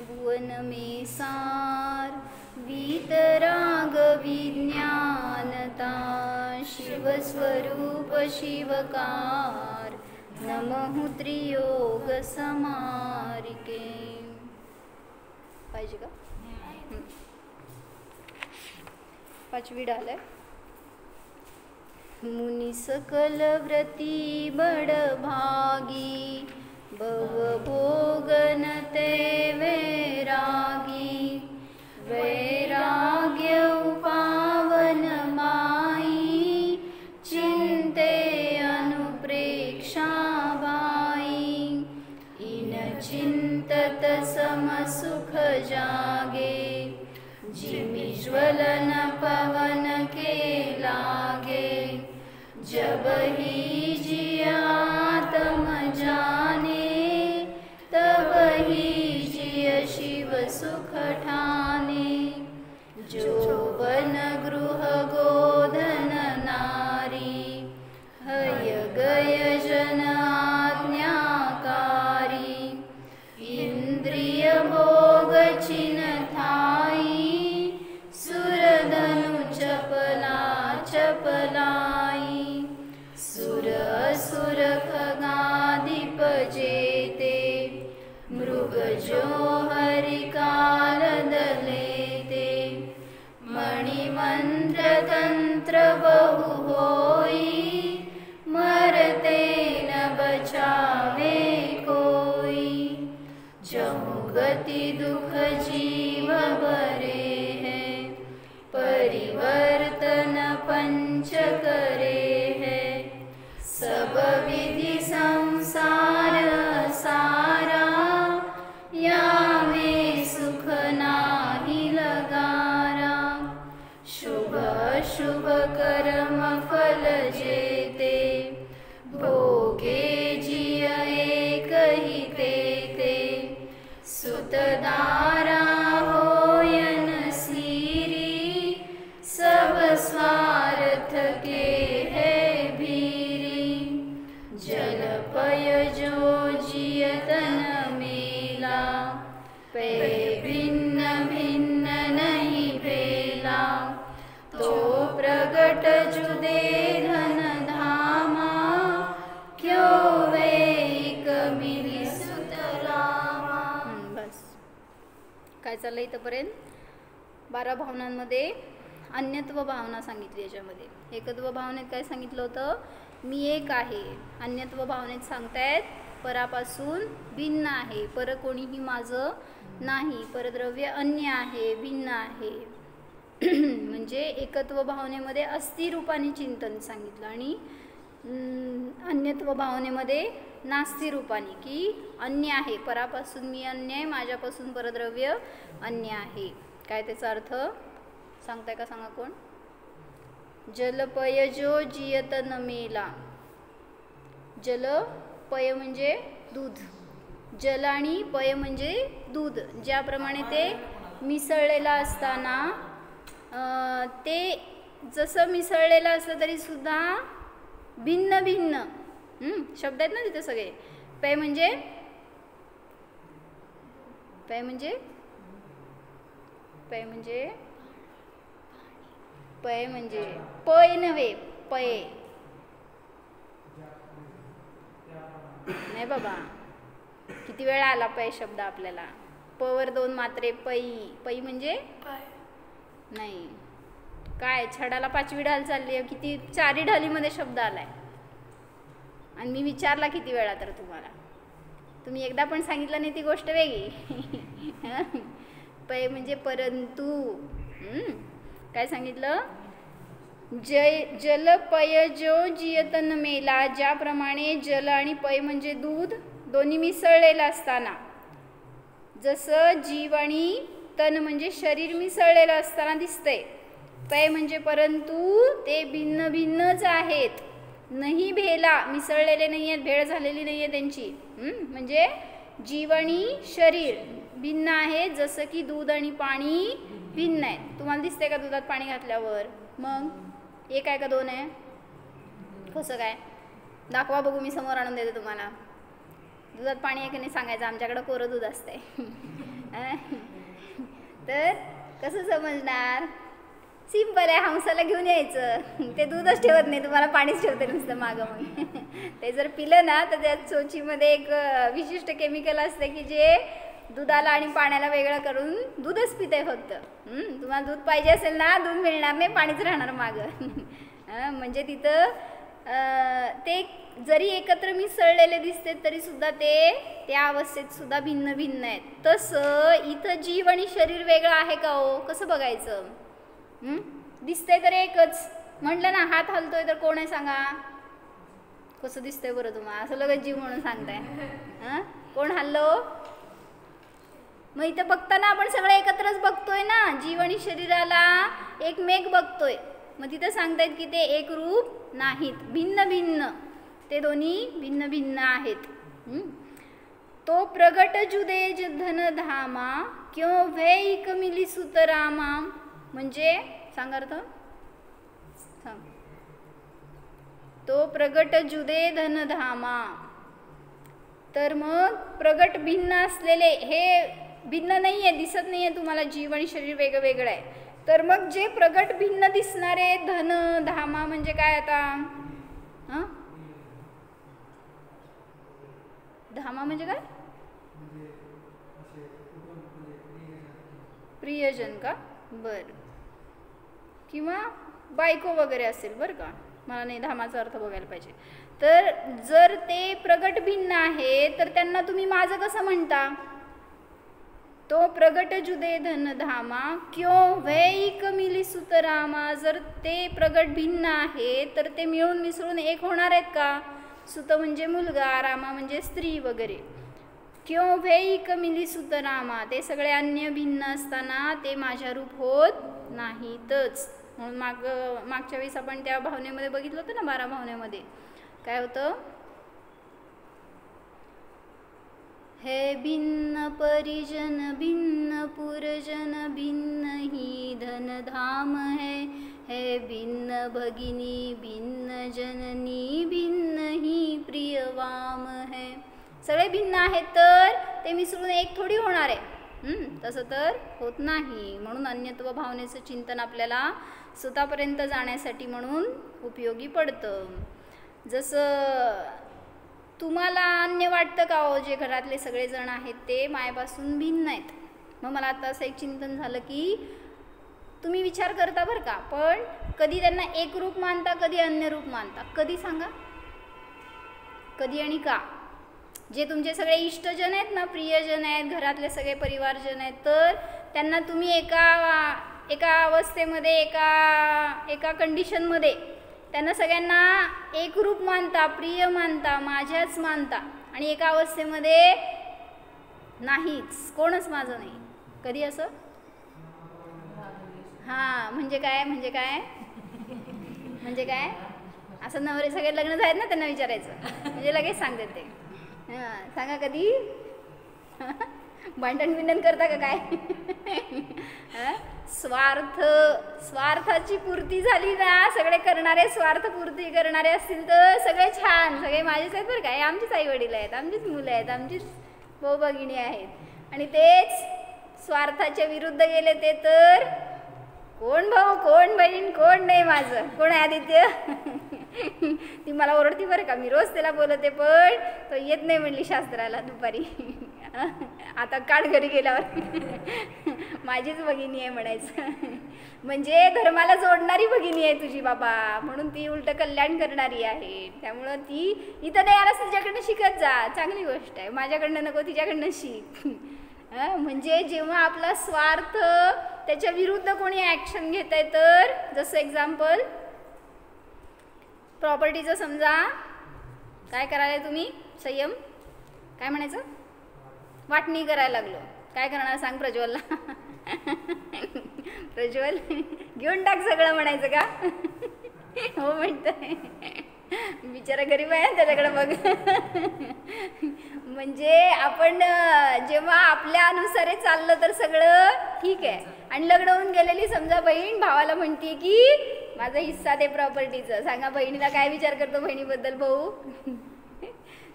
भुवन में सार वीतराग विज्ञानता शिवस्वरूप शिवकार नमः त्रियोग समारिके. पाहिजे का? पाचवी डाल आहे. मुनि सकल व्रती बड़ भागी भव भोगन ते वैरागी वैराग्य उपावन माई चिंते अनुप्रेक्षा बाई इन चिंतत सम सुख जागे जिमि ज्वलन पवन के लागे जब ही जिया आत्म जाने तब ही जिय शिव सुख ठाने. जो वन गृह गोधन नारी हय गय जन आज्ञाकारी इंद्रिय भोग चिन थाई सुरधनु चपला चपलाई सुर असुर खगाधिप जेते मृग जो हरि काल दलेते मणिमंत्र तंत्र बहु होई मरते न बचावे कोई जहु गति दुख जीव भरे है परिवर्तन पंच करे है सब विधि संसार सारा या में सुख नाही लगारा शुभ शुभ कर्म फल जेते भोगे जिय एक ही तेते सुतदारा होयन सीरी सब स्वार्थ के है भीरी जल पय जो जियतन मेला पे भिन्न भिन्न नहीं भेला तो प्रगट जुदे धन धामा क्यों वे एक मिली सुतरामा. बस काय चाललं इथपर्यंत. 12 भावनांमध्ये अन्यत्व भावना सांगितली. याच्यामध्ये एकत्व भावनेत काय सांगितलं होतं? मी एक आहे. अन्यत्व भावनेत सांगतायत परापासून भिन्न आहे, पर कोणीही माझं नाही, परद्रव्य अन्य आहे, भिन्न आहे. म्हणजे एकत्व भावनेमध्ये अस्थिरूपाने चिंतन सांगितलं आणि अन्यत्व भावनेमध्ये नास्ती रूपाने की अन्य आहे, परापासून मी अन्य आहे, माझ्यापासून परद्रव्य अन्य आहे. काय त्याचा अर्थ सांगताय का? सांगा कोण? जलपय जो जियत न मेला. जलपय म्हणजे दूध, जल आणि पय म्हणजे दूध. ज्याप्रमाणे ते मिसळलेलं असताना ते जसं मिसळलेलं असलं तरी सुद्धा भिन्न भिन्न शब्द आहेत ना तिथे सगळे. पय म्हणजे पय म्हणजे पय म्हणजे पय म्हणजे पय नव्हे, पय नाही बाबा. किती वेळा आला पय शब्द आपल्याला. प वर 2 मात्रे. पै. पै म्हणजे नाही. काय छडाला 5वी ढाल चालली आहे. किती 4ही ढालीमध्ये शब्द आलाय आणि मी विचारला किती वेळा तर तुम्हाला. तुम्ही एकदा पण सांगितलं नाही ती गोष्ट वेगळी. पै म्हणजे परंतु. काय सांगितलं? जल पय जो जियतन मेला. ज्याप्रमाणे जल आणि पय म्हणजे दूध दोन्ही मिसळलेलं असताना, जसं जीव आणि तन म्हणजे शरीर मिसळलेलं असताना दिसतंय. पय म्हणजे परंतु ते भिन्न भिन्नच आहेत. नाही भेला, मिसळलेले नाही आहेत, भेळ झालेली नाही आहे त्यांची. म्हणजे जीव आणि शरीर भिन्न आहेत, जसं की दूध आणि पाणी भिन्न आहेत. तुम्हाला दिसते का दुधात पाणी घातल्यावर? मग एक आहे का 2 आहे? कसं काय? दाखवा बघू, मी समोर आणून देते तुम्हाला. दुधात पाणी आहे की नाही सांगायचं. आमच्याकडं कोरं दूध असतंय. तर कसं समजणार? सिंपल आहे, हंसाला घेऊन यायचं, ते दूधच ठेवत नाही, तुम्हाला पाणीच ठेवते नुसतं मागं. मग ते जर पिलं ना तर त्या चोचीमध्ये एक विशिष्ट केमिकल असते की जे दुधाला आणि पाण्याला वेगळं करून दूधच पिते फक्त. तुम्हाला दूध पाहिजे असेल ना, दूध मिळणार नाही, पाणीच राहणार मागं. म्हणजे तिथं ते जरी एकत्र मिसळलेले दिसते तरी सुद्धा ते त्या अवस्थेत सुद्धा भिन्न भिन्न आहेत. तसं इथं जीव आणि शरीर वेगळं आहे का हो? कसं बघायचं? दिसतंय तर एकच. म्हटलं ना हात हलतोय तर कोण आहे सांगा? कसं दिसतंय बरं तुम्हाला? असं लगेच जीव म्हणून सांगताय. कोण हल्लो? मग इथं बघताना आपण सगळे एकत्रच बघतोय ना, जीव आणि शरीराला एक मेघ बघतोय. मग तिथं सांगतायत की ते एक रूप नाहीत, भिन्न भिन्न, ते दोन्ही भिन्न भिन्न आहेत. तो प्रगट जुदेज धन धामा क्यों भैक मिली सुतरामा. म्हणजे सांग अर्थ सांग. तो प्रगट जुदे धन धामा. तर मग प्रगट भिन्न असलेले, हे भिन्न नाही आहे, दिसत नाही आहे तुम्हाला, जीव आणि शरीर वेगळं वेगळं आहे. तर मग जे प्रगट भिन्न दिसणारे धन धामा म्हणजे काय आता? धामा म्हणजे काय? प्रियजन का? बर, किंवा बायको वगैरे असेल बरं का, मला नाही धामाचा अर्थ बघायला पाहिजे. तर जर ते प्रगट भिन्न आहे तर त्यांना तुम्ही माझं कसं म्हणता? तो प्रगट जुदे धन धामा क्यों वैक मिली सुतरामा. जर ते प्रगट भिन्न आहे तर ते मिळून मिसळून एक होणार आहेत का? सुत म्हणजे मुलगा, रामा म्हणजे स्त्री वगैरे. क्यों वैक मिली सुतरामा, ते सगळे अन्य भिन्न असताना ते माझ्या रूप होत नाहीतच. म्हणून मागच्या वेळेस आपण त्या भावनेमध्ये बघितलं होतं ना, 12 भावनेमध्ये काय होतं? हे भिन्न परिजन भिन्न पुरजन भिन्न ही धन धाम है भिन्न भगिनी भिन्न जननी भिन्न ही प्रियवाम है. सगळे भिन्न आहेत तर ते मिसळून एक थोडी होणार आहे. तसं तर होत नाही. म्हणून अन्यत्व भावनेचं चिंतन आपल्याला स्वतःपर्यंत जाण्यासाठी म्हणून उपयोगी पडतं. जसं तुम्हाला अन्य वाटतं का हो, जे घरातले सगळेजण आहेत ते मायेपासून भिन्न आहेत? मग मला आता असं एक चिंतन झालं की तुम्ही विचार करता बरं का, पण कधी त्यांना एक रूप मानता, कधी अन्य रूप मानता? कधी सांगा? कधी आणि का? जे तुमचे सगळे इष्टजन आहेत ना, प्रियजन आहेत, घरातले सगळे परिवारजन आहेत, तर त्यांना तुम्ही एका अवस्थेमध्ये, एका कंडिशनमध्ये त्यांना सगळ्यांना एक रूप मानता, प्रिय मानता, माझ्याच मानता, आणि एका अवस्थेमध्ये नाहीच, कोणच माझं नाही. कधी असं? म्हणजे काय? म्हणजे काय? म्हणजे काय? असं नवरे सगळे लग्न झालेत ना, त्यांना विचारायचं म्हणजे लगेच सांगते ते. सांगा कधी? भांडण बिंडण करता का काय? स्वार्थाची पूर्ती झाली ना, सगळे करणारे स्वार्थ पूर्ती करणारे असतील तर सगळे छान, सगळे माझेच आहेत बरं काय, आमचीच आई वडील आहेत, आमचीच मुलं आहेत, आमचीच भाऊ भगिनी आहेत. आणि तेच स्वार्थाच्या विरुद्ध गेले ते तर कोण भाऊ, कोण बहीण, कोण नाही माझं, कोण आहे आदित्य? ती मला ओरडती बरं का, मी रोज त्याला बोलते पण तो येत नाही म्हणली शास्त्राला दुपारी. आता काढ घरी गेल्यावर माझीच भगिनी आहे म्हणायचं. म्हणजे धर्माला जोडणारी भगिनी आहे तुझी बाबा, म्हणून ती उलट कल्याण करणारी आहे. त्यामुळं ती इथं नाही आलास तिच्याकडनं शिकत जा, चांगली गोष्ट आहे. माझ्याकडनं नको, तिच्याकडनं शिक. म्हणजे जेव्हा आपला स्वार्थ त्याच्या विरुद्ध कोणी ॲक्शन घेत आहे, तर जसं एक्झाम्पल प्रॉपर्टीचं समजा, काय करायला तुम्ही? संयम काय म्हणायचं? वाटणी करायला लागलो, काय करणार सांग प्रज्वलला? प्रज्वल घेऊन टाक सगळं म्हणायचं का? हो म्हणतोय, बिचारा गरीब आहे त्याच्याकडे बघ. म्हणजे आपण जेव्हा आपल्या अनुसारे चाललं तर सगळं ठीक आहे, आणि लग्न होऊन गेलेली समजा बहीण भावाला म्हणते की माझा हिस्सा दे प्रॉपर्टीचं. सांगा बहिणीला काय विचार करतो बहिणीबद्दल भाऊ?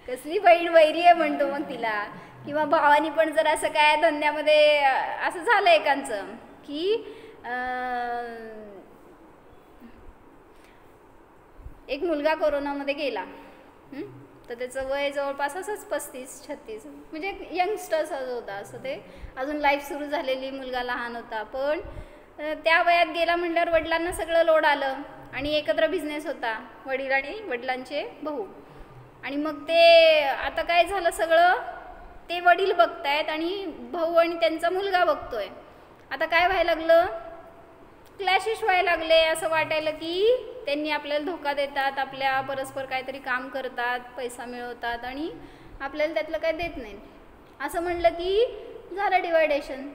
कसली बहीण वैरी आहे म्हणतो मग तिला, किंवा भावानी पण जर असं काय धंद्यामध्ये असं झालं एकांचं की एक मुलगा कोरोनामध्ये गेला, तर त्याचं वय जवळपास असंच 35-36 म्हणजे यंगस्टर्स होता असं, ते अजून लाईफ सुरू झालेली, मुलगा लहान होता, पण त्या वयात गेला म्हटल्यावर वडिलांना सगळं लोड आलं आणि एकत्र बिझनेस होता वडील आणि वडिलांचे भाऊ, आणि मग ते आता काय झालं सगळं ते वडील बघतायत आणि भाऊ आणि त्यांचा मुलगा बघतोय. आता काय व्हायला लागलं, क्लॅशेस व्हायला लागले, असं वाटायला की त्यांनी आपल्याला धोका देतात, आपल्या परस्पर काहीतरी काम करतात, पैसा मिळवतात आणि आपल्याला त्यातलं काय देत नाहीत, असं म्हणलं की झालं डिवायडेशन.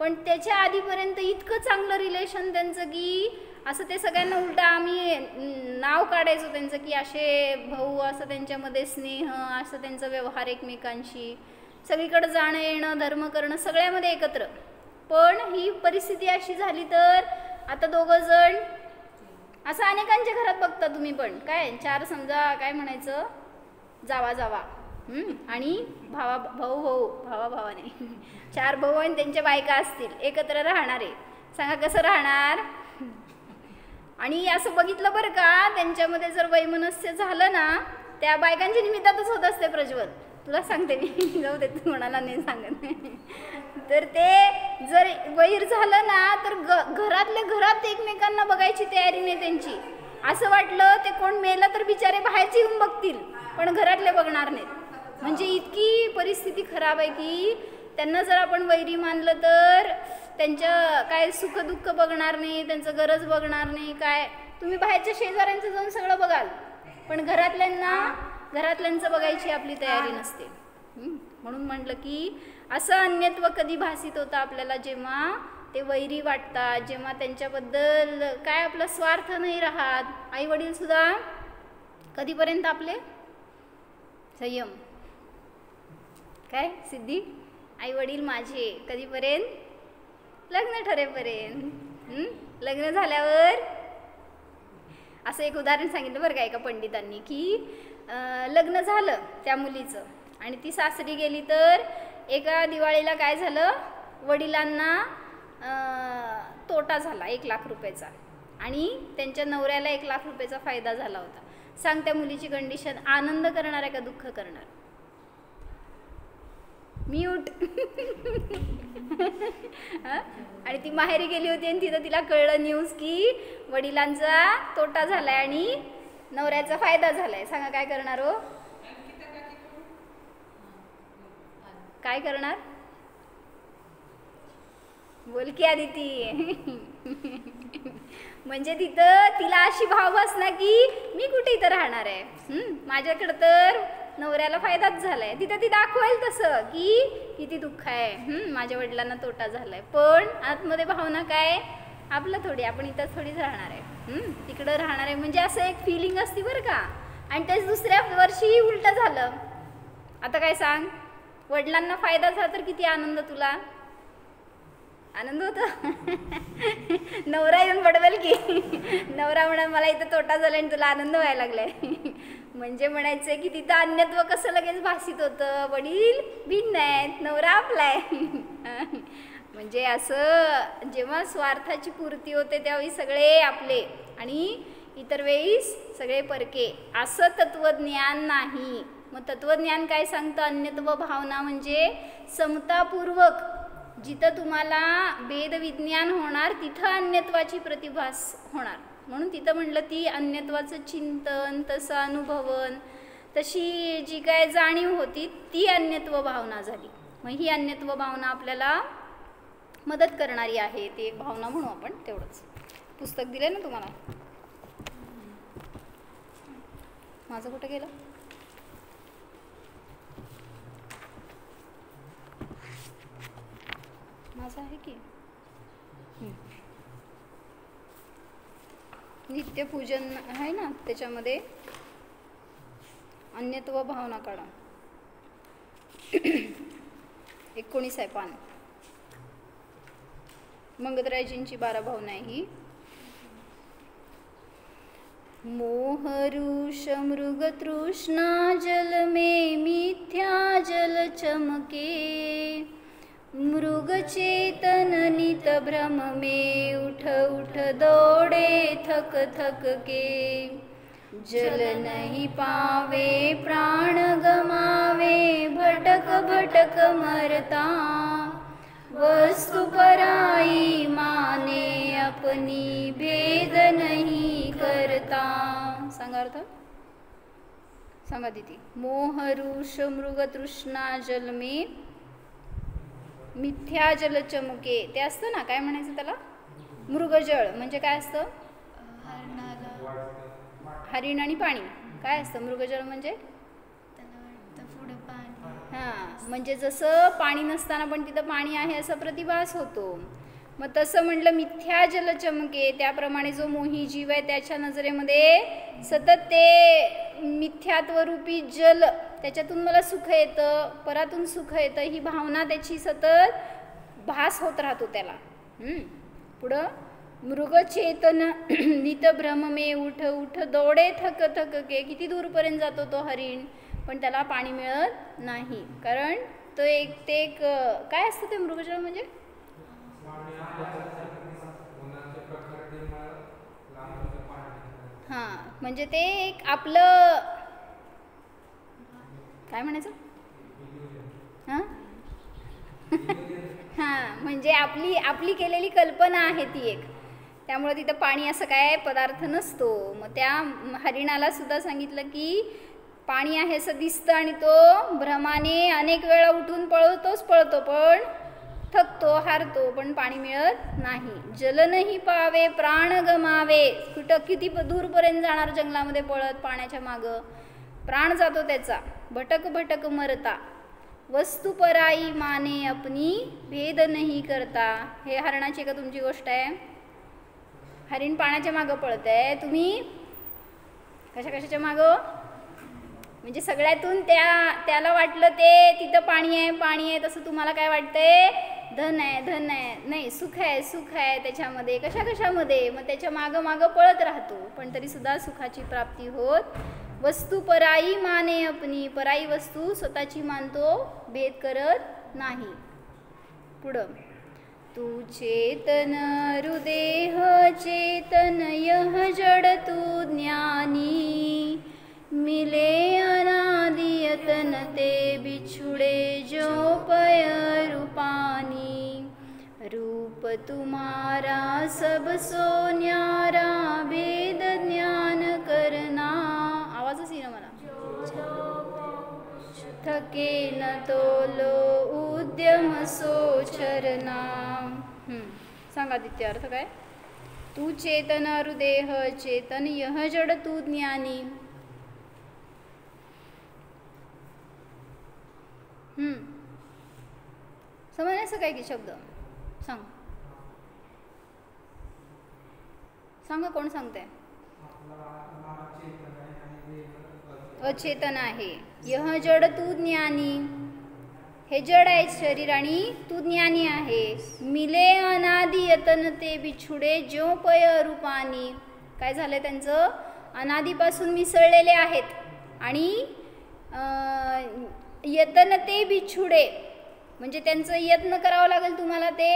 पण त्याच्या आधीपर्यंत इतकं चांगलं रिलेशन त्यांचं की असं ते सगळ्यांना उलटा आम्ही नाव काढायचो त्यांचं की असे भाऊ, असं त्यांच्यामध्ये स्नेह, असं त्यांचं व्यवहार एकमेकांशी, सगळीकडं जाणं येणं, धर्म करणं, सगळ्यामध्ये एकत्र. पण ही परिस्थिती अशी झाली तर आता दोघं जण असं अनेकांच्या घरात बघता तुम्ही, पण काय 4 समजा काय म्हणायचं जावा जावा आणि भावाने 4 भाऊ आणि त्यांच्या बायका असतील, एकत्र राहणारे, सांगा कसं राहणार. आणि असं बघितलं बरं का, त्यांच्यामध्ये जर वैमनस्य झालं ना, त्या बायकांच्या निमित्तातच होत असते प्रज्वल, तुला सांगते मी, जाऊ दे तू म्हणाला नाही सांगत. तर ते जर वैर झालं ना तर घरातल्या घरात एकमेकांना बघायची तयारी नाही त्यांची. असं वाटलं ते कोण मेलं तर बिचारे बाहेरचे येऊन बघतील, पण घरातले बघणार नाहीत. म्हणजे इतकी परिस्थिती खराब आहे की त्यांना जर आपण वैरी मानलं तर त्यांच्या काय सुखदुःख बघणार नाही, त्यांचं गरज बघणार नाही. काय तुम्ही बाहेरच्या शेजाऱ्यांचं जाऊन सगळं बघाल, पण घरातल्यांचं बघायची आपली तयारी नसते. म्हणून म्हटलं की असं अन्यत्व कधी भासित होतं आपल्याला, जेव्हा ते वैरी वाटतात, जेव्हा त्यांच्याबद्दल काय आपला स्वार्थ नाही राहत. आई वडील सुद्धा कधीपर्यंत आपले संयम, काय सिद्धी, आई वडील माझे कधीपर्यंत, लग्न ठरेपर्यंत. लग्न झाल्यावर असं एक उदाहरण सांगितलं बरं का एका पंडितांनी की लग्न झालं त्या मुलीचं आणि ती सासरी गेली, तर एका दिवाळीला काय झालं, वडिलांना तोटा झाला 1 लाख रुपयाचा आणि त्यांच्या नवऱ्याला 1 लाख रुपयाचा फायदा झाला होता. सांग त्या मुलीची कंडिशन, आनंद करणार आहे का दुःख करणार. म्यूट. आणि ती माहेरी गेली होती आणि तिथं तिला कळलं न्यूज की वडिलांचा तोटा झालाय आणि नवऱ्याचा फायदा झालाय. सांगा काय करणार हो, काय करणार, बोल की आदिती. म्हणजे तिथं तिला अशी भाव बसना की मी कुठे इथं राहणार आहे, माझ्याकडं तर नवऱ्याला फायदाच झालाय. तिथं ती दाखवायला तसं की किती दुःख आहे, माझ्या वडिलांना तोटा झालाय, पण आतमध्ये भावना काय, आपलं थोडी, आपण इथंच थोडीच राहणार आहे, तिकडं राहणार आहे. म्हणजे असं एक फिलिंग असते बरं का. आणि तेच दुसऱ्या वर्षी उलटं झालं. आता काय सांग, वडिलांना फायदा झाला तर किती आनंद, तुला आनंद होता. नवरा येऊन बडवेल की, नवरा म्हणा मला इथं तोटा झाला आणि तुला आनंद व्हायला लागलाय. म्हणजे म्हणायचंय की तिथं अन्यत्व कसं लगेच भासित होतं, वडील भिन्न आहेत, नवरा आपलाय. म्हणजे असं जेव्हा स्वार्थाची पूर्ती होते त्यावेळी सगळे आपले आणि इतर वेळीस सगळे परके, असं तत्वज्ञान नाही. मग तत्वज्ञान काय सांगतं, अन्यत्व भावना म्हणजे समतापूर्वक जिथं तुम्हाला भेदविज्ञान होणार तिथं अन्यत्वाची प्रतिभास होणार. म्हणून तिथं म्हटलं ती अन्यत्वाचं चिंतन, तसं अनुभवन, तशी जी काय जाणीव होती ती अन्यत्व भावना झाली. मग ही अन्यत्व भावना आपल्याला मदत करणारी आहे, ती एक भावना म्हणू आपण. तेवढंच. पुस्तक दिले ना तुम्हाला, माझं कुठं गेलं, माझं आहे की नित्यपूजन आहे ना, त्याच्यामध्ये अन्यत्व भावना काढा. 19 आहे पान. मंगदरायजींची 12 भावना आहे ही. मोहरूष मृगतृष्णा जल में मिथ्या जल चमके, मृग चेतन नित भ्रम में उठ उठ दौड़े थक थक के, जल नहीं पावे प्राण गमावे भटक भटक मरता, वस्तु पराई माने अपनी भेद नहीं करता. सांगा अर्थ. सांगा दीदी. मोहरूष मृगतृष्णा जल में मिथ्या जल चमके. ते असतं ना, काय म्हणायचं त्याला, मृगजळ म्हणजे काय असतं, हरिण आणि पाणी. काय असतं मृगजळ म्हणजे, हां, म्हणजे जसं पाणी नसताना पण तिथं पाणी आहे असा प्रतिभास होतो. मग तसं म्हटलं मिथ्या जल चमके, त्याप्रमाणे जो मोही जीव आहे त्याच्या नजरेमध्ये सतत ते मिथ्यात्वरूपी जल, त्याच्यातून मला सुख येतं, परातून सुख येतं, ही भावना त्याची सतत भास होत राहतो त्याला. पुढं मृग चेतन नित भ्रम में उठ उठ दौडे थक थक के. किती दूरपर्यंत जातो तो हरिण, पण त्याला पाणी मिळत नाही, कारण तो एक काय असतं ते मृगजळ म्हणजे, हां, म्हणजे ते एक आपलं काय म्हणायचं, हां हां, म्हणजे आपली आपली केलेली कल्पना आहे ती एक. त्यामुळे तिथं पाणी असं काय पदार्थ नसतो. मग त्या हरिणाला सुद्धा सांगितलं की पाणी आहे असं दिसतं आणि तो भ्रमाने अनेक वेळा उठून पळतो पण थकतो, हारतो, पण पाणी मिळत नाही. जल नाही पावे प्राण गमावे. किती दूरपर्यंत जाणार जंगलामध्ये पळत पाण्याच्या मागं, प्राण जातो त्याचा, भटक भटक मरता, वस्तू पराई माने अपनी भेद नाही करता. हे हरणाची का तुमची गोष्ट आहे. हरिण पाण्याच्या मागं पळत आहे, तुम्ही कशाच्या मागं, म्हणजे सगळ्यातून त्याला वाटलं ते तिथं पाणी आहे, तसं तुम्हाला काय वाटतंय, धन आहे, नाही सुख आहे त्याच्यामध्ये, कशामध्ये, मग त्याच्या मागं पळत राहतो, पण तरी सुद्धा सुखाची प्राप्ती होत. वस्तू पराई माने अपनी. पराई वस्तू स्वतःची मानतो, भेद करत नाही. पुढं तू चेतन हृदेह चेतन यह जड तू ज्ञानी, मिले अनादि यतन ते बिछुड़े जो पय रूपानी, रूप तुम्हारा सब सो न्यारा भेद ज्ञान करना. आवाजच येईना मला. थके न तोलो उद्यम सो चरना. सांगा दित्य अर्थ काय. तू चेतन हृदेह चेतन यह जड तू ज्ञानी. समजायचं काय की शब्द सांगा कोण सांगताय. अचेतन आहे. यह जड तू ज्ञानी. हे जड आहे शरीर आणि तू ज्ञानी आहे. मिले अनादि यतन ते बिछुडे जो पय रूपानी. काय झालं त्यांचं, अनादीपासून मिसळलेले आहेत आणि यतन ते बिछुडे म्हणजे त्यांचं यत्न करावं लागेल तुम्हाला ते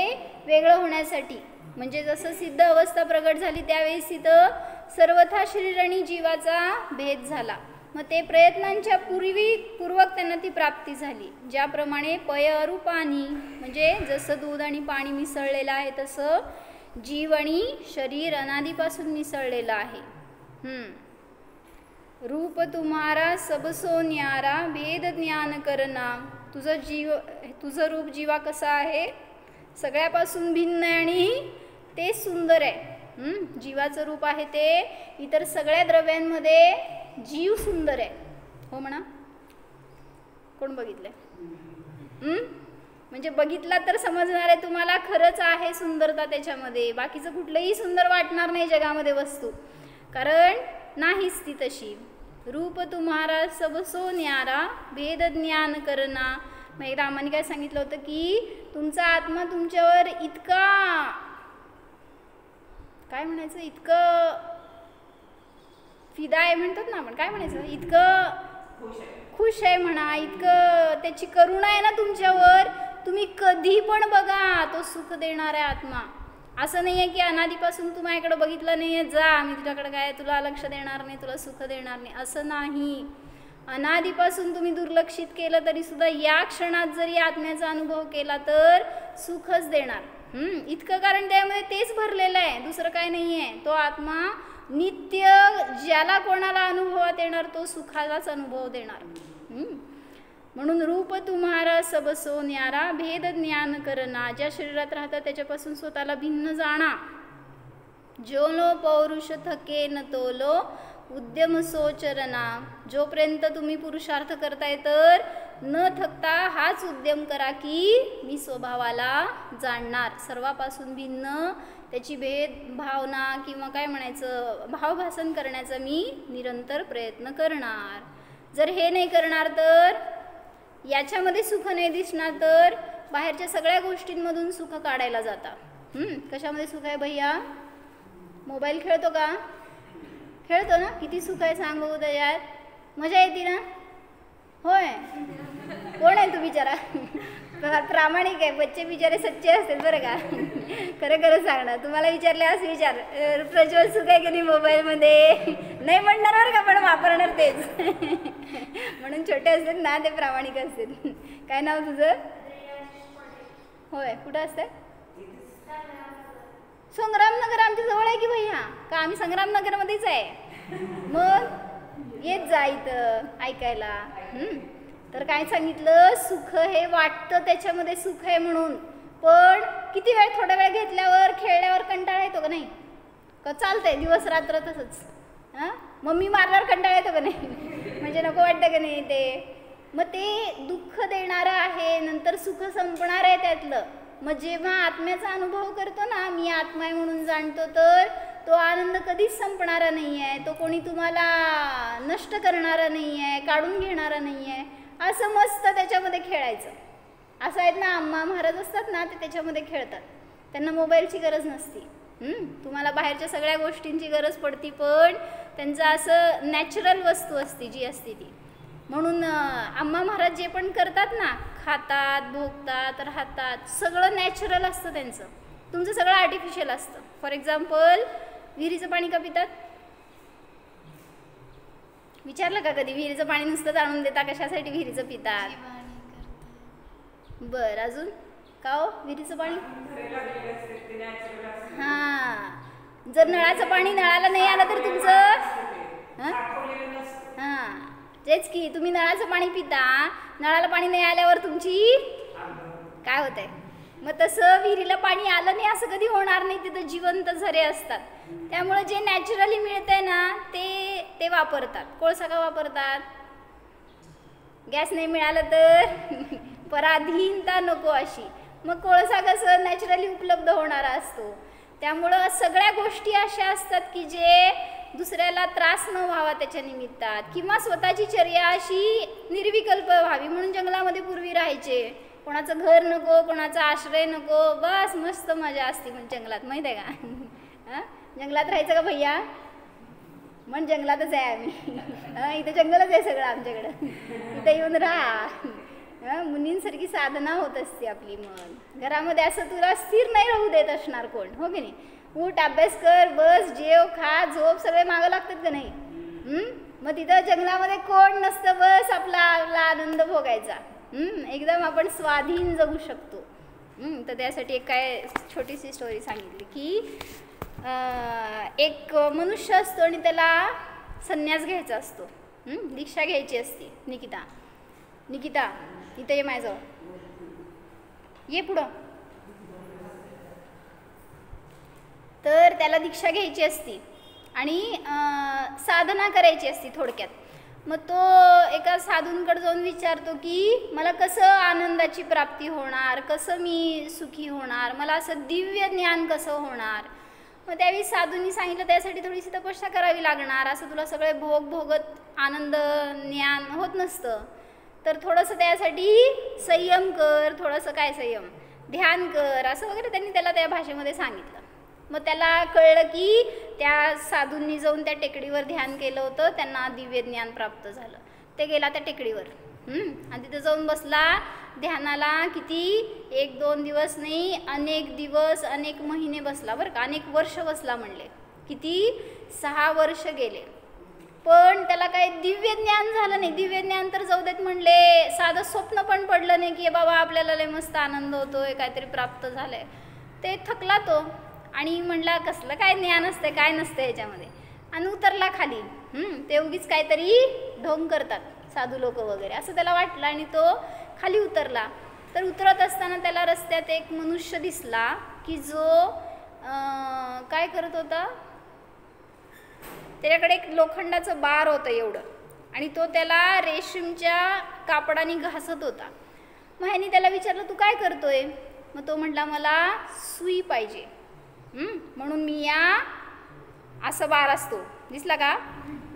वेगळं होण्यासाठी. म्हणजे जसं सिद्ध अवस्था प्रगट झाली त्यावेळेस तिथं सर्वथा शरीर आणि जीवाचा भेद झाला. मग ते प्रयत्नांच्या पूर्वक त्यांना ती प्राप्ती झाली. ज्याप्रमाणे पय अरूपानी म्हणजे जसं दूध आणि पाणी मिसळलेलं आहे तसं जीव आणि शरीर अनादीपासून मिसळलेलं आहे. रूप तुम्हारा सबसो न्यारा भेद ज्ञान करना. तुझं रूप जीवा कसा आहे, सगळ्यापासून भिन्न आहे आणि ते सुंदर आहे. जीवाचं रूप आहे ते इतर सगळ्या द्रव्यांमध्ये जीव सुंदर आहे. हो म्हणा. कोण बघितलंय. म्हणजे बघितला तर समजणार आहे तुम्हाला, खरंच आहे सुंदरता त्याच्यामध्ये. बाकीचं कुठलंही सुंदर वाटणार नाही जगामध्ये वस्तू, कारण नाहीच ती तशी. रूप तुम्हारा सबसो न्यारा भेद ज्ञान करना. मग एकदा आम्हाला काय सांगितलं होतं की तुमचा आत्मा तुमच्यावर इतका काय म्हणायचं, इतकं फिदा आहे म्हणतात ना आपण, काय म्हणायचं, इतकं खुश आहे म्हणा, इतकं त्याची करुणा आहे ना तुमच्यावर, तुम्ही कधी पण बघा तो सुख देणार आहे आत्मा. असं नाही आहे की अनादीपासून तू माझ्याकडे बघितलं नाही आहे, जा मी तुझ्याकडे काय तुला लक्ष देणार नाही, तुला सुख देणार नाही, असं नाही. अनादीपासून तुम्ही दुर्लक्षित केलं तरी सुद्धा या क्षणात जरी आत्म्याचा अनुभव केला तर सुखच देणार. इतकं, कारण त्यामध्ये तेच भरलेलं आहे, दुसरं काय नाही आहे. तो आत्मा नित्य ज्याला कोणाला अनुभवात येणार तो सुखाचाच अनुभव देणार. म्हणून रूप तुम्हारा सब सो न्यारा, भेद ज्ञान करना, ज्या शरीरात राहतात त्याच्यापासून स्वतःला भिन्न जाणा. जो लो पौरुष थके न तोलो, उद्यम सोचरना. जोपर्यंत तुम्ही पुरुषार्थ करताय तर न थकता हाच उद्यम करा की मी स्वभावाला जाणणार, सर्वापासून भिन्न, त्याची भेद भावना किंवा काय म्हणायचं भावभासन करण्याचा मी निरंतर प्रयत्न करणार. जर हे नाही करणार तर याच्यामध्ये सुख नाही दिसणार, तर बाहेरच्या सगळ्या गोष्टींमधून सुख काढायला जाता. कशामध्ये सुख आहे भैया? मोबाईल खेळतो का? खेळतो ना, किती सुख आहे सांग बघू त्याच्यात, मजा येते ना. होय, कोण आहे तू बिचारा? प्रामाणिक आहे, बच्चे बिचारे सच्चे असतील बरं का. खरं खरं सांगणार, तुम्हाला विचारले असं विचार, प्रज्वल सुख आहे की नाही मोबाईलमध्ये, नाही म्हणणार बरं का, पण वापरणार तेच. म्हणून छोटे असतील ना ते प्रामाणिक असतील. काय नाव तुझं? होय, कुठं असतं? संग्रामनगर आमच्या जवळ आहे की भैया, का आम्ही संग्रामनगरमध्येच आहे. मग येत जा इथं ऐकायला. तर काय सांगितलं, सुख हे वाटतं त्याच्यामध्ये सुख आहे म्हणून, पण किती वेळ, थोडा वेळ घेतल्यावर खेळल्यावर कंटाळा येतो का नाही? का चालतंय दिवस रात्र तसंच? मम्मी मारल्यावर कंटाळा येतो का नाही? म्हणजे नको वाटतं का नाही ते? मग ते दुःख देणारं आहे, नंतर सुख संपणार आहे त्यातलं. मग जेव्हा आत्म्याचा अनुभव करतो ना, मी आत्मा आहे म्हणून जाणतो, तर तो आनंद कधीच संपणारा नाही आहे, तो कोणी तुम्हाला नष्ट करणारा नाही आहे, काढून घेणारा नाही आहे. असं मस्त त्याच्यामध्ये खेळायचं. असं आहेत ना, अम्मा महाराज असतात ना, ते त्याच्यामध्ये खेळतात, त्यांना मोबाईलची गरज नसती. तुम्हाला बाहेरच्या सगळ्या गोष्टींची गरज पडती, पण त्यांचं असं नॅचरल वस्तू असते जी असते ती. म्हणून अम्मा महाराज जे पण करतात ना, खातात, भोगतात, राहतात, सगळं नॅचरल असतं त्यांचं. तुमचं सगळं आर्टिफिशियल असतं. फॉर एक्झाम्पल, विहिरीचं पाणी का पितात? विचारलं का कधी? विहिरीचं पाणी नुसतं आणून देता, कशासाठी विहिरीचं पितात? बरं, अजून का हो विहिरीचं पाणी? हां, जर नळाचं पाणी नळाला नाही आलं तर तुमचं हां तेच की, तुम्ही नळाचं पाणी पिता, नळाला पाणी नाही आल्यावर तुमची काय होतंय? मग तसं विहिरीला पाणी आलं नाही असं कधी होणार नाही, तिथं जिवंत झरे असतात. त्यामुळे जे नॅचरली मिळतंय ना ते वापरतात. कोळसा का वापरतात? गॅस नाही मिळालं तर पराधीनता नको अशी, मग कोळसा कसं नॅचरली उपलब्ध होणारा असतो. त्यामुळं सगळ्या गोष्टी अशा असतात की जे दुसऱ्याला त्रास न व्हावा त्याच्या निमित्तात, किंवा स्वतःची चर्या अशी निर्विकल्प व्हावी म्हणून जंगलामध्ये पूर्वी राहायचे. कोणाचं घर नको, कोणाचा आश्रय नको, बस मस्त मजा असते म्हणजे जंगलात, माहीत आहे का? जंगलात राहायचं का भैया? म्हण जंगलातच आहे आम्ही. इथं जंगलच आहे सगळं आमच्याकडं, इथं येऊन राहा. मुनींसारखी साधना होत असते आपली. मग घरामध्ये असं तुला स्थिर नाही राहू देत असणार कोण, हो की नाही? उठ, अभ्यास कर, बस, जेव, खा, झोप, सगळे मागं लागतात का नाही? मग तिथं जंगलामध्ये कोण नसतं, बस आपला आनंद भोगायचा. एकदम आपण स्वाधीन जगू शकतो. तर त्यासाठी एक काय छोटीशी स्टोरी सांगितली की एक मनुष्य असतो आणि त्याला संन्यास घ्यायचा असतो, दीक्षा घ्यायची असते. निकिता इथं ये माझ्याजवळ, ये पुढं. तर त्याला दीक्षा घ्यायची असती आणि साधना करायची असती थोडक्यात. मग तो एका साधूंकडे जाऊन विचारतो की मला कसं आनंदाची प्राप्ती होणार, कसं मी सुखी होणार, मला असं दिव्य ज्ञान कसं होणार. मग त्यावेळी साधूंनी सांगितलं त्यासाठी थोडीशी तपस्या करावी लागणार, असं तुला सगळे भोगत आनंद ज्ञान होत नसतं. तर थोडंसं त्यासाठी संयम कर, थोडंसं काय संयम, ध्यान कर, असं वगैरे त्यांनी त्याला त्या भाषेमध्ये सांगितलं. मग त्याला कळलं की त्या साधूंनी जाऊन त्या टेकडीवर ध्यान केलं होतं, त्यांना दिव्य ज्ञान प्राप्त झालं. ते गेला त्या टेकडीवर आणि तिथं जाऊन बसला ध्यानाला. किती? 1-2 दिवस नाही, अनेक दिवस, अनेक महिने बसला बरं का, अनेक वर्ष बसला म्हणले. किती? 6 वर्ष गेले. पण त्याला काही दिव्य ज्ञान झालं नाही. दिव्य ज्ञान तर जाऊ देत म्हणले, साधं स्वप्न पण पडलं नाही की बाबा आपल्याला लय मस्त आनंद होतोय, काहीतरी प्राप्त झालंय. ते थकला तो आणि म्हणला कसलं काय ज्ञान असते, काय नसते याच्यामध्ये, आणि उतरला खाली. ते उगीच काहीतरी ढोंग करतात साधू लोक वगैरे असं त्याला वाटलं आणि तो खाली उतरला. तर उतरत असताना त्याला रस्त्यात एक मनुष्य दिसला की जो काय करत होता, त्याच्याकडे एक लोखंडाचं बार होतं एवढं, आणि तो त्याला रेशीमच्या कापडाने घासत होता. मग ह्यानी त्याला विचारलं तू काय करतोय? मग तो म्हटला मला सुई पाहिजे, म्हणून मी या असं बार असतो दिसला का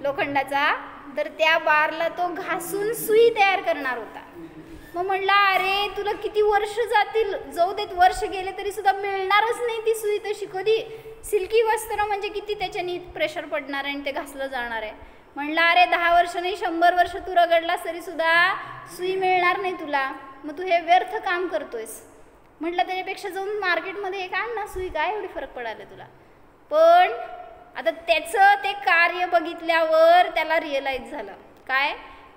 लोखंडाचा, तर त्या बारला तो घासून सुई तयार करणार होता. मग म्हणला अरे तुला किती वर्ष जातील, जाऊ देत वर्ष गेले तरी सुद्धा मिळणारच नाही ती सुई तशी. कधी सिल्की वस्त्र म्हणजे किती त्याच्यानी प्रेशर पडणार आहे आणि ते घासलं जाणार आहे. म्हणला अरे 10 वर्ष नाही 100 वर्ष तू रगडलास तरी सुद्धा सुई मिळणार नाही तुला, मग तू हे व्यर्थ काम करतोयस. म्हटलं त्याच्यापेक्षा जाऊन मार्केटमध्ये एक आण ना सुई, काय एवढी फरक पडाले तुला. पण आता त्याचं ते कार्य बघितल्यावर त्याला रिअलाईज झालं काय,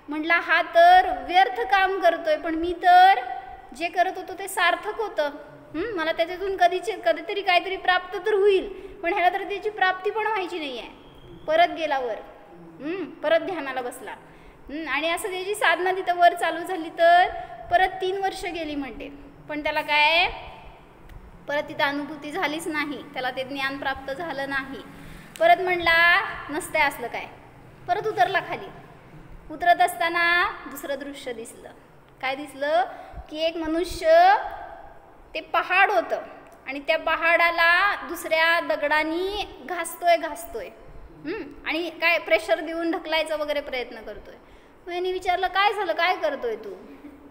म्हटला हा तर व्यर्थ काम करतोय, पण मी तर जे करत होतो ते सार्थक होतं. मला त्याच्यातून कधीतरी काहीतरी प्राप्त तर होईल, पण ह्याला तर त्याची प्राप्ती पण व्हायची नाही आहे. परत गेला वर, परत ध्यानाला बसला आणि असं त्याची साधना तिथं वर चालू झाली. तर परत 3 वर्ष गेली म्हणते, पण त्याला काय परत तिथं अनुभूती झालीच नाही, त्याला ते ज्ञान प्राप्त झालं नाही. परत म्हणला नसते असलं काय, परत उतरला खाली. उतरत असताना दुसरं दृश्य दिसलं. काय दिसलं की एक मनुष्य, ते पहाड होतं आणि त्या पहाडाला दुसऱ्या दगडांनी घासतोय आणि काय प्रेशर देऊन ढकलायचा वगैरे प्रयत्न करतोय. मग यांनी विचारलं काय झालं, काय करतोय तू?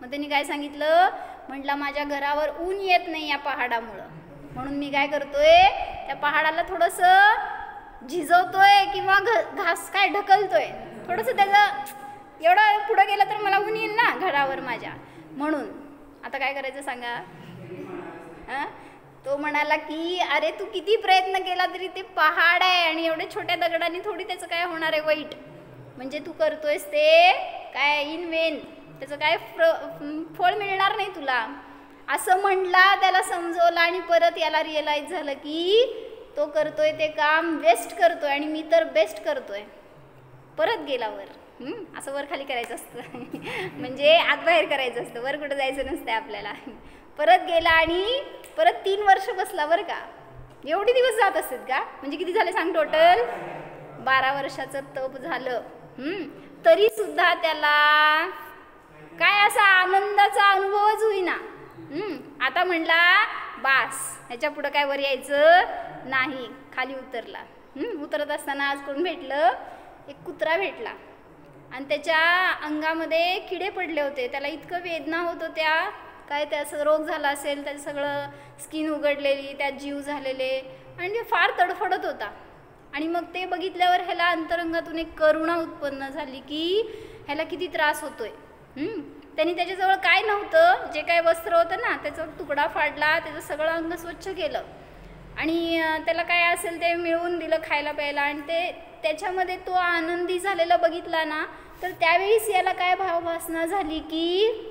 मग त्यांनी काय सांगितलं, म्हटलं माझ्या घरावर ऊन येत नाही या पहाडामुळं, म्हणून मी काय करतोय त्या पहाडाला थोडंसं झिजवतोय किंवा घास काय ढकलतोय, थोडंसं त्याचं एवढं पुढं गेलं तर मला ऊन येईल ना घरावर माझ्या, म्हणून. आता काय करायचं सांगा. तो म्हणाला की अरे तू किती प्रयत्न केला तरी ते पहाड आहे आणि एवढ्या छोट्या दगडांनी थोडी त्याचं काय होणार आहे वाईट, म्हणजे तू करतोयस ते काय इन वेन, त्याचं काय फळ मिळणार नाही तुला, असं म्हणला. त्याला समजवलं आणि परत याला रिअलाईज झालं की तो करतोय ते काम वेस्ट करतोय आणि मी तर बेस्ट करतोय. परत गेला वर. असं वर खाली करायचं असतं म्हणजे आत बाहेर करायचं असतं, वर कुठं जायचं नसतं आपल्याला. परत गेला आणि परत 3 वर्ष बसला बरं का. एवढे दिवस जात असतात का, म्हणजे किती झाले सांग टोटल, 12 वर्षाचं तप झालं. तरी सुद्धा त्याला काय असा आनंदाचा अनुभवच होईना. आता म्हणला बास ह्याच्या पुढं काय वर यायचं नाही, खाली उतरला. उतरत असताना आज कोण भेटलं, एक कुत्रा भेटला आणि त्याच्या अंगामध्ये किडे पडले होते. त्याला इतकं वेदना होत होत्या, काय ते असं रोग झाला असेल, त्याचं सगळं स्किन उघडलेली, त्यात जीव झालेले आणि ते फार तडफडत होता. आणि मग ते बघितल्यावर ह्याला अंतरंगातून एक करुणा उत्पन्न झाली की ह्याला किती त्रास होतोय. त्यांनी त्याच्याजवळ काय नव्हतं, जे काय वस्त्र होतं ना त्याचा तुकडा फाडला, त्याचं सगळं अंग स्वच्छ केलं आणि त्याला काय असेल ते मिळवून दिलं खायला प्यायला, आणि ते त्याच्यामध्ये तो आनंदी झालेला बघितला ना, तर त्यावेळीस याला काय भावभासना झाली की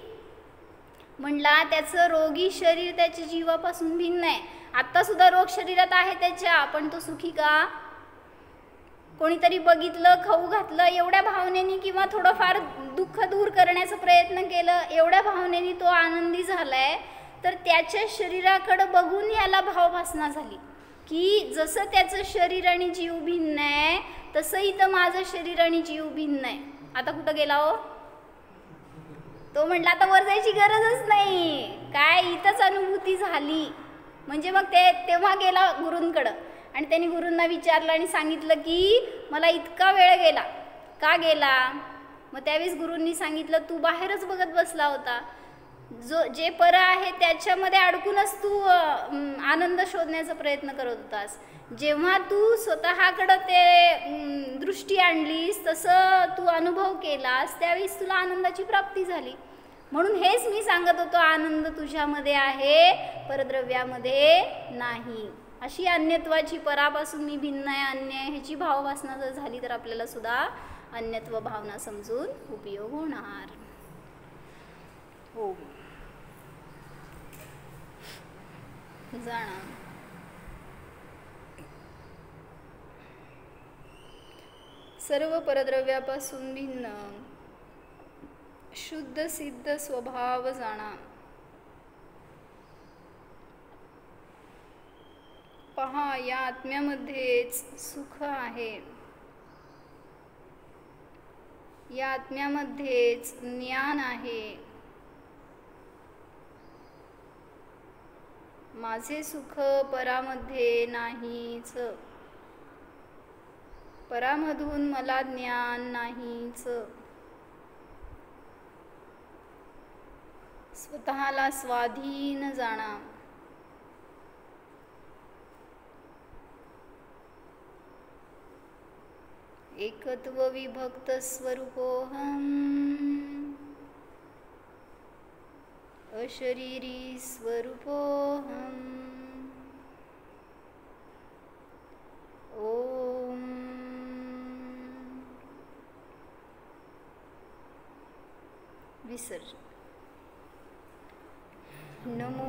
म्हणला त्याचं रोगी शरीर त्याच्या जीवापासून भिन्न आहे. आत्तासुद्धा रोग शरीरात आहे त्याच्या, पण तो सुखी का? कोणीतरी बघितलं, खाऊ घातलं, एवढ्या भावनेनी किंवा थोडंफार दुःख दूर करण्याचा प्रयत्न केलं, एवढ्या भावनेनी तो आनंदी झालाय. तर त्याच्या शरीराकडं बघून याला भावभासना झाली की जसं त्याचं शरीर आणि जीव भिन्न आहे तसं इथं माझं शरीर आणि जीव भिन्न आहे. आता कुठं गेला हो तो, म्हटला आता वर जायची गरजच नाही, काय इथंच अनुभूती झाली. म्हणजे मग तेव्हा गेला गुरूंकडं आणि त्यांनी गुरूंना विचारलं आणि सांगितलं की मला इतका वेळ गेला, का गेला? मग त्यावेळेस गुरूंनी सांगितलं तू बाहेरच बघत बसला होता, जे पर आहे त्याच्यामध्ये अडकूनच तू आनंद शोधण्याचा प्रयत्न करत होतास. जेव्हा तू स्वतःकडं ते दृष्टी आणलीस, तसं तू अनुभव केलास, त्यावेळेस तुला आनंदाची प्राप्ती झाली. म्हणून हेच मी सांगत होतो, आनंद तुझ्यामध्ये आहे, परद्रव्यामध्ये नाही. अशी अन्यत्वाची, परापासून मी भिन्न आहे, अन्य आहे, ह्याची भाववासना जर झाली तर आपल्याला सुद्धा अन्यत्व भावना समजून उपयोग होणार. हो, जाणा. सर्व परद्रव्यापासून भिन्न शुद्ध सिद्ध स्वभाव जाणा. पहा, या आत्म्यामध्येच सुख आहे, या आत्म्यामध्येच ज्ञान आहे. माझे सुख परामध्ये नाहीच, परामधून मला ज्ञान नाहीच. स्वतःला स्वाधीन जाणा. एकत्व विभक्त स्वरूपोऽहम्, अशरीरी स्वरूपोऽहम्. ओम विसर्जन. नमो